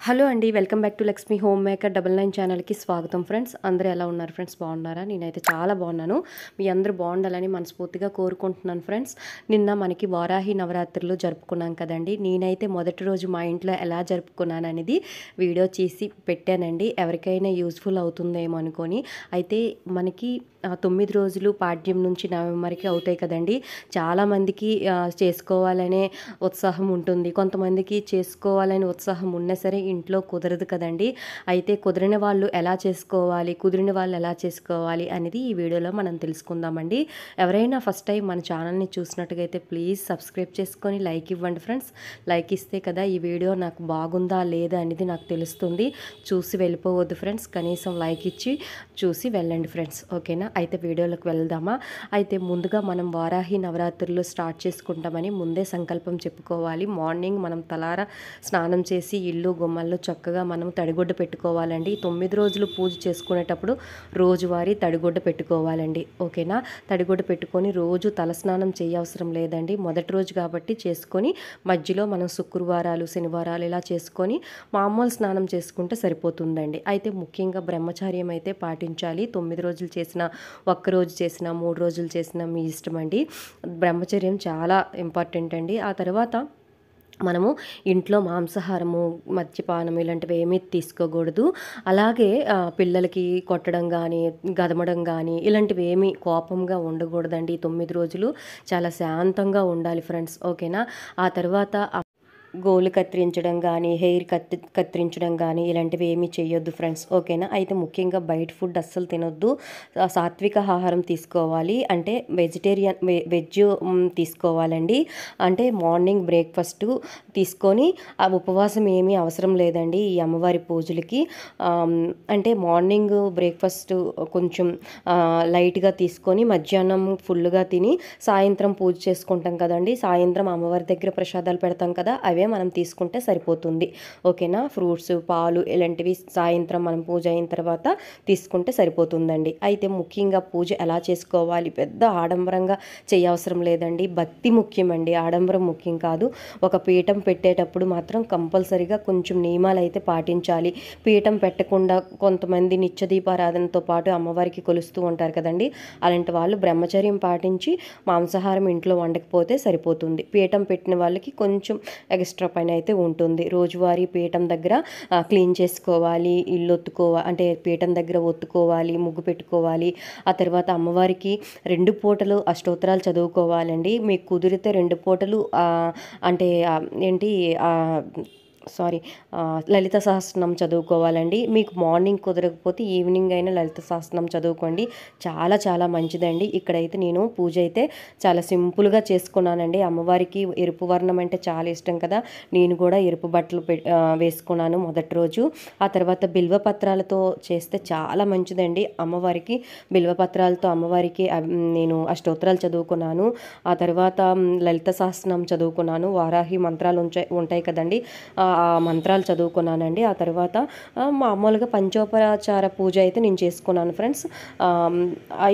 Hello అండి. Welcome back to Lakshmi home maker 99 ఛానల్‌కి స్వాగతం ఫ్రెండ్స్. అందరూ ఎలా ఉన్నారు ఫ్రెండ్స్? బాగున్నారా? నేనైతే చాలా బాగున్నాను. మీ అందరూ బాగుండాలని మనస్ఫూర్తిగా కోరుకుంటున్నాను ఫ్రెండ్స్. నిన్న మనకి వారాహి నవరాత్రులు జరుపుకున్నాం కదండీ! నేనైతే మొదటి రోజు మా ఇంట్లో ఎలా జరుపుకున్నాననేది వీడియో చేసి పెట్టానండి. ఎవరికైనా యూజ్‌ఫుల్ అవుతుందేమో అనుకోని. అయితే మనకి 9 రోజులు పాడ్యం నుంచి నవంబర్‌కి అవుతాయి కదండీ! చాలామందికి చేసుకోవాలనే ఉత్సాహం ఉంటుంది. కొంతమందికి చేసుకోవాలని ఉత్సాహం ఉన్నా సరే ఇంట్లో కుదరదు కదండీ! అయితే కుదిరిన వాళ్ళు ఎలా చేసుకోవాలి, కుదిరిన వాళ్ళు ఎలా చేసుకోవాలి అనేది ఈ వీడియోలో మనం తెలుసుకుందామండి. ఎవరైనా ఫస్ట్ టైం మన ఛానల్‌ని చూసినట్టుగా అయితే ప్లీజ్ సబ్స్క్రైబ్ చేసుకొని లైక్ ఇవ్వండి ఫ్రెండ్స్. లైక్ ఇస్తే కదా ఈ వీడియో నాకు బాగుందా లేదా అనేది నాకు తెలుస్తుంది. చూసి వెళ్ళిపోవద్దు ఫ్రెండ్స్. కనీసం లైక్ ఇచ్చి చూసి వెళ్ళండి ఫ్రెండ్స్. ఓకేనా? అయితే వీడియోలోకి వెళ్దామా? అయితే ముందుగా మనం వారాహి నవరాత్రులు స్టార్ట్ చేసుకుంటామని ముందే సంకల్పం చెప్పుకోవాలి. మార్నింగ్ మనం తలారా స్నానం చేసి ఇల్లు గుమ్మల్లో చక్కగా మనం తడిగుడ్డ పెట్టుకోవాలండి. 9 రోజులు పూజ చేసుకునేటప్పుడు రోజువారీ తడిగుడ్డ పెట్టుకోవాలండి. ఓకేనా? తడిగుడ్డ పెట్టుకొని రోజు తలస్నానం చేయవసరం లేదండి. మొదటి రోజు కాబట్టి చేసుకొని మధ్యలో మనం శుక్రవారాలు శనివారాలు ఇలా చేసుకొని మామూలు స్నానం చేసుకుంటే సరిపోతుందండి. అయితే ముఖ్యంగా బ్రహ్మచార్యం అయితే పాటించాలి. 9 రోజులు చేసినా, ఒక్కరోజు చేసినా, 3 రోజులు చేసినా మీ ఇష్టం అండి. బ్రహ్మచర్యం చాలా ఇంపార్టెంట్ అండి. ఆ తర్వాత మనము ఇంట్లో మాంసాహారము, మద్యపానం ఇలాంటివి ఏమీ తీసుకోకూడదు. అలాగే పిల్లలకి కొట్టడం కానీ, గదమడం కానీ ఇలాంటివి ఏమీ కోపంగా ఉండకూడదండి. 9 రోజులు చాలా శాంతంగా ఉండాలి ఫ్రెండ్స్. ఓకేనా? ఆ తర్వాత గోళ్ళు కత్తిరించడం కానీ, హెయిర్ కత్తిరించడం కానీ ఇలాంటివి ఏమీ చేయొద్దు ఫ్రెండ్స్. ఓకేనా? అయితే ముఖ్యంగా బయట ఫుడ్ అస్సలు తినొద్దు. సాత్విక ఆహారం తీసుకోవాలి. అంటే వెజ్ తీసుకోవాలండి. అంటే మార్నింగ్ బ్రేక్ఫాస్ట్ తీసుకొని ఆ ఉపవాసం ఏమీ అవసరం లేదండి ఈ అమ్మవారి పూజలకి. అంటే మార్నింగ్ బ్రేక్ఫాస్ట్ కొంచెం లైట్గా తీసుకొని మధ్యాహ్నం ఫుల్గా తిని సాయంత్రం పూజ చేసుకుంటాం కదండి. సాయంత్రం అమ్మవారి దగ్గర ప్రసాదాలు పెడతాం కదా, అవే మనం తీసుకుంటే సరిపోతుంది. ఓకేనా? ఫ్రూట్స్, పాలు ఇలాంటివి సాయంత్రం మనం పూజ అయిన తర్వాత తీసుకుంటే సరిపోతుందండి. అయితే ముఖ్యంగా పూజ ఎలా చేసుకోవాలి? పెద్ద ఆడంబరంగా చేయవసరం లేదండి. భక్తి ముఖ్యమండి, ఆడంబరం ముఖ్యం కాదు. ఒక పీఠం పెట్టేటప్పుడు మాత్రం కంపల్సరిగా కొంచెం నియమాలు అయితే పాటించాలి. పీఠం పెట్టకుండా కొంతమంది నిత్య దీపారాధనతో పాటు అమ్మవారికి కొలుస్తూ ఉంటారు కదండి. అలాంటి వాళ్ళు బ్రహ్మచర్యం పాటించి మాంసాహారం ఇంట్లో వండకపోతే సరిపోతుంది. పీఠం పెట్టిన వాళ్ళకి కొంచెం ఎక్స్ట్రా పని అయితే ఉంటుంది. రోజువారీ పీఠం దగ్గర క్లీన్ చేసుకోవాలి, ఇల్లు అంటే పీఠం దగ్గర ఒత్తుకోవాలి, ముగ్గు పెట్టుకోవాలి. ఆ తర్వాత అమ్మవారికి 2 పూటలు అష్టోత్తరాలు చదువుకోవాలండి. మీకు కుదిరితే 2 పూటలు అంటే ఏంటి లలిత సహస్రనామం చదువుకోవాలండి. మీకు మార్నింగ్ కుదరకపోతే ఈవినింగ్ అయినా లలిత సహస్రనామం చదువుకోండి. చాలా చాలా మంచిదండి. ఇక్కడైతే నేను పూజ అయితే చాలా సింపుల్గా చేసుకున్నానండి. అమ్మవారికి ఎరుపు వర్ణం అంటే చాలా ఇష్టం కదా, నేను కూడా ఎరుపు బట్టలు వేసుకున్నాను మొదటి రోజు. ఆ తర్వాత బిల్వ పత్రాలతో చేస్తే చాలా మంచిదండి. అమ్మవారికి బిల్వ పత్రాలతో అమ్మవారికి నేను అష్టోత్తరాలు చదువుకున్నాను. ఆ తర్వాత లలిత సహస్రనామం చదువుకున్నాను. వారాహి మంత్రాలు ఉంటాయి కదండి, ఆ మంత్రాలు చదువుకున్నానండి. ఆ తర్వాత మామూలుగా పంచోపచార పూజ అయితే నేను చేసుకున్నాను ఫ్రెండ్స్.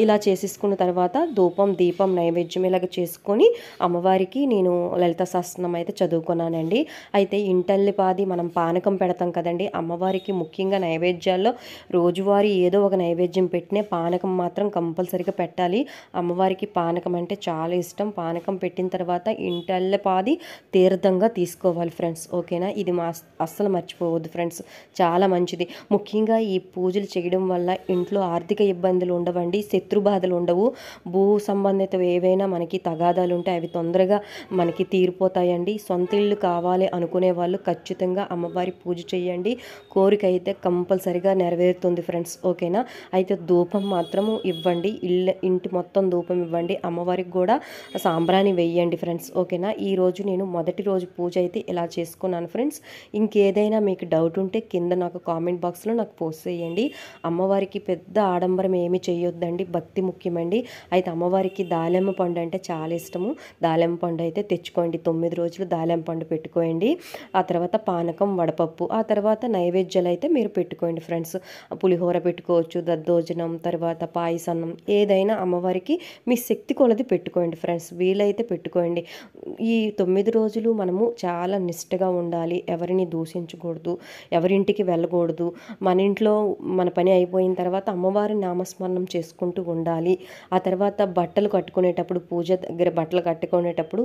ఇలా చేసేసుకున్న తర్వాత ధూపం, దీపం, నైవేద్యం ఇలాగ చేసుకొని అమ్మవారికి నేను లలిత సహస్రనామం అయితే చదువుకున్నానండి. అయితే ఇంటల్లిపాది మనం పానకం పెడతాం కదండి, అమ్మవారికి ముఖ్యంగా నైవేద్యాల్లో రోజువారీ ఏదో ఒక నైవేద్యం పెట్టినే పానకం మాత్రం కంపల్సరిగా పెట్టాలి. అమ్మవారికి పానకం అంటే చాలా ఇష్టం. పానకం పెట్టిన తర్వాత ఇంటల్లిపాది తీర్థంగా తీసుకోవాలి ఫ్రెండ్స్. ఓకేనా? ఇది అస్సలు మర్చిపోవద్దు ఫ్రెండ్స్. చాలా మంచిది. ముఖ్యంగా ఈ పూజలు చేయడం వల్ల ఇంట్లో ఆర్థిక ఇబ్బందులు ఉండవండి, శత్రు బాధలు ఉండవు. భూ సంబంధిత ఏవైనా మనకి తగాదాలు ఉంటే అవి తొందరగా మనకి తీరిపోతాయండి. సొంత ఇల్లు కావాలి అనుకునే వాళ్ళు ఖచ్చితంగా అమ్మవారి పూజ చేయండి. కోరిక అయితే కంపల్సరిగా నెరవేరుతుంది ఫ్రెండ్స్. ఓకేనా? అయితే ధూపం మాత్రము ఇవ్వండి. ఇంటి మొత్తం ధూపం ఇవ్వండి. అమ్మవారికి కూడా సాంబ్రాణి వెయ్యండి ఫ్రెండ్స్. ఓకేనా? ఈరోజు నేను మొదటి రోజు పూజ అయితే ఇలా చేసుకున్నాను ఫ్రెండ్స్. ఇంకేదైనా మీకు డౌట్ ఉంటే కింద నాకు కామెంట్ బాక్స్లో నాకు పోస్ట్ చేయండి. అమ్మవారికి పెద్ద ఆడంబరం ఏమి చేయొద్దండి, భక్తి ముఖ్యమండి. అయితే అమ్మవారికి దానిమ్మ పండు అంటే చాలా ఇష్టము. దానిమ్మ పండు అయితే తెచ్చుకోండి. 9 రోజులు దానిమ్మ పండు పెట్టుకోండి. ఆ తర్వాత పానకం, వడపప్పు, ఆ తర్వాత నైవేద్యాలు అయితే మీరు పెట్టుకోండి ఫ్రెండ్స్. పులిహోర పెట్టుకోవచ్చు, దద్దోజనం, తర్వాత పాయసన్నం ఏదైనా అమ్మవారికి మీ శక్తి కొలది పెట్టుకోండి ఫ్రెండ్స్. వీలైతే పెట్టుకోండి. ఈ 9 రోజులు మనము చాలా నిష్టగా ఉండాలి. ఎవరిని దూషించకూడదు, ఎవరింటికి వెళ్ళకూడదు. మన ఇంట్లో మన పని అయిపోయిన తర్వాత అమ్మవారి నామస్మరణం చేసుకుంటూ ఉండాలి. ఆ తర్వాత బట్టలు కట్టుకునేటప్పుడు, పూజ దగ్గర బట్టలు కట్టుకునేటప్పుడు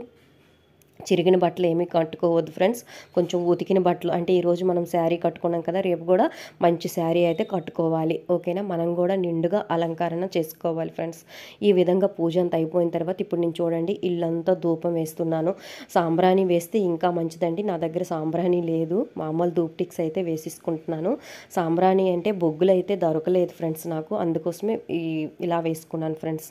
చిరిగిన బట్టలు ఏమీ కట్టుకోవద్దు ఫ్రెండ్స్. కొంచెం ఉతికిన బట్టలు, అంటే ఈరోజు మనం శారీ కట్టుకున్నాం కదా, రేపు కూడా మంచి శారీ అయితే కట్టుకోవాలి. ఓకేనా? మనం కూడా నిండుగా అలంకరణ చేసుకోవాలి ఫ్రెండ్స్. ఈ విధంగా పూజ అంతా అయిపోయిన తర్వాత ఇప్పుడు నేను చూడండి ఇల్లంతా ధూపం వేస్తున్నాను. సాంబ్రాణి వేస్తే ఇంకా మంచిదండి. నా దగ్గర సాంబ్రాణి లేదు, మామూలు ధూప్ టిక్స్ అయితే వేసేసుకుంటున్నాను. సాంబ్రాణి అంటే బొగ్గులు అయితే దొరకలేదు ఫ్రెండ్స్ నాకు, అందుకోసమే ఇలా వేసుకున్నాను ఫ్రెండ్స్.